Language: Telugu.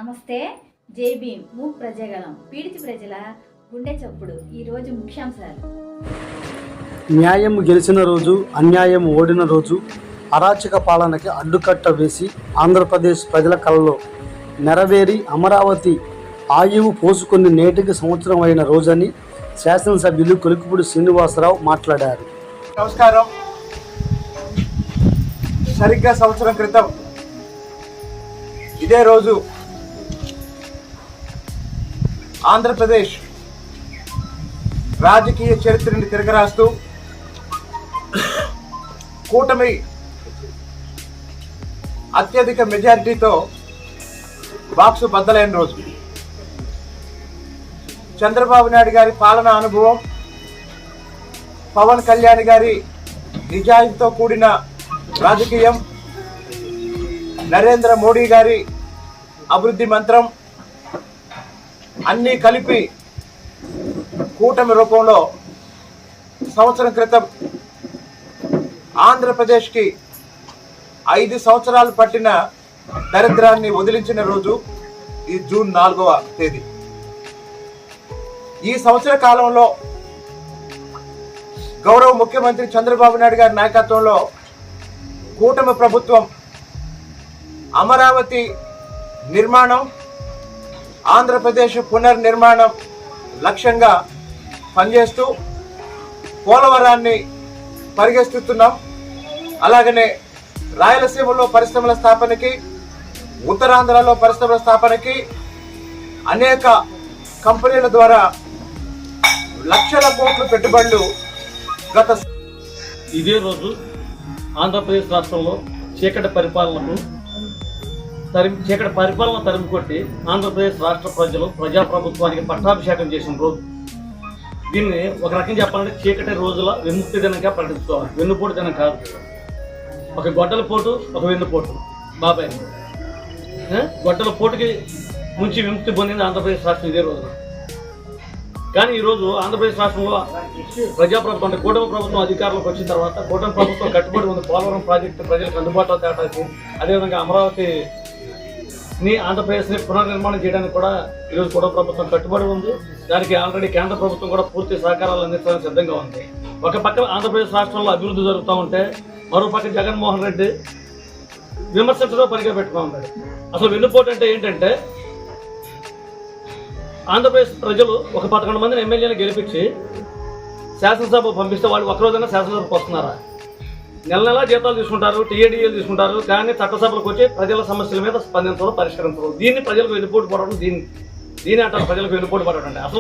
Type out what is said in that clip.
నమస్తే. జై భీమ్. మూక్ ప్రజాగళం పీడిత ప్రజల గుండె చప్పుడు. ఈరోజు ముఖ్యాంశాలు. న్యాయం గెలిచిన రోజు, అన్యాయం ఓడిన రోజు, అరాచక పాలనకి అడ్డుకట్ట వేసి ఆంధ్రప్రదేశ్ ప్రజల కలలో నెరవేరి అమరావతి ఆయువు పోసుకుని నేటికి సంవత్సరం అయిన రోజని శాసనసభ్యులు కొలికిపూడి శ్రీనివాసరావు మాట్లాడారు. నమస్కారం. సరిగ్గా సంవత్సరం క్రితం ఇదే రోజు ఆంధ్రప్రదేశ్ రాజకీయ చరిత్రని తిరగరాస్తూ కూటమి అత్యధిక మెజారిటీతో బాక్సు బద్దలైన రోజు. చంద్రబాబు నాయుడు గారి పాలనా అనుభవం, పవన్ కళ్యాణ్ గారి నిజాయితీతో కూడిన రాజకీయం, నరేంద్ర మోడీ గారి అభివృద్ధి మంత్రం అన్నీ కలిపి కూటమి రూపంలో సంవత్సరం క్రితం ఆంధ్రప్రదేశ్కి 5 సంవత్సరాలు పట్టిన దరిద్రాన్ని వదిలించిన రోజు ఈ జూన్ 4వ తేదీ. ఈ సంవత్సర కాలంలో గౌరవ ముఖ్యమంత్రి చంద్రబాబు నాయుడు గారి నాయకత్వంలో కూటమి ప్రభుత్వం అమరావతి నిర్మాణం, ఆంధ్రప్రదేశ్ పునర్నిర్మాణం లక్ష్యంగా పనిచేస్తూ పోలవరాన్ని పరిగెత్తుతున్నాం. అలాగనే రాయలసీమలో పరిశ్రమల స్థాపనకి, ఉత్తరాంధ్రలో పరిశ్రమల స్థాపనకి అనేక కంపెనీల ద్వారా లక్షల కోట్ల పెట్టుబడులు ఇదే రోజు ఆంధ్రప్రదేశ్ రాష్ట్రంలో చీకటి పరిపాలన తరిమికొట్టి ఆంధ్రప్రదేశ్ రాష్ట్ర ప్రజలు ప్రజాప్రభుత్వానికి పట్టాభిషేకం చేసిన రోజు. దీన్ని ఒక రకంగా చెప్పాలంటే చీకటి రోజుల విముక్తి దినంగా ప్రకటించుకోవాలి. వెన్నుపోటు దినం కాదు. ఒక గొడ్డల పోటు, ఒక వెన్నుపోటు. బాబాయ్ గొడ్డల పోటుకి ముంచి విముక్తి పొందింది ఆంధ్రప్రదేశ్ రాష్ట్రం ఇదే రోజు. కానీ ఈరోజు ఆంధ్రప్రదేశ్ రాష్ట్రంలో ప్రజాప్రభుత్వం అంటే కూటమి ప్రభుత్వం అధికారంలోకి వచ్చిన తర్వాత కూటమి ప్రభుత్వం కట్టుబడి ఉంది పోలవరం ప్రాజెక్టు ప్రజలకు అందుబాటులో తేటానికి, అదేవిధంగా అమరావతిని ఆంధ్రప్రదేశ్ని పునర్నిర్మాణం చేయడానికి కూడా ఈరోజు కూటమి ప్రభుత్వం కట్టుబడి ఉంది. దానికి ఆల్రెడీ కేంద్ర ప్రభుత్వం కూడా పూర్తి సహకారాలు అందించడానికి సిద్ధంగా ఉంది. ఒక పక్క ఆంధ్రప్రదేశ్ రాష్ట్రంలో అభివృద్ధి జరుగుతూ ఉంటే మరో పక్క జగన్మోహన్ రెడ్డి విమర్శించడం పనిగా పెట్టుకో ఉంటాడు. అసలు వెన్నుపోటు అంటే ఏంటంటే ఆంధ్రప్రదేశ్ ప్రజలు ఒక 11 మందిని ఎమ్మెల్యేలు గెలిపించి శాసనసభ పంపిస్తే వాళ్ళు ఒకరోజైనా శాసనసభకు వస్తున్నారా? నెల జీతాలు తీసుకుంటారు, టీఏడీఏలు తీసుకుంటారు, కానీ చట్టసభలకు వచ్చి ప్రజల సమస్యల మీద స్పందించడం, పరిష్కరించడం. దీన్ని ప్రజలకు వెన్నుపోటు పడడం, దీన్ని అంటారు ప్రజలకు వెన్నుపోటు పడడం. అసలు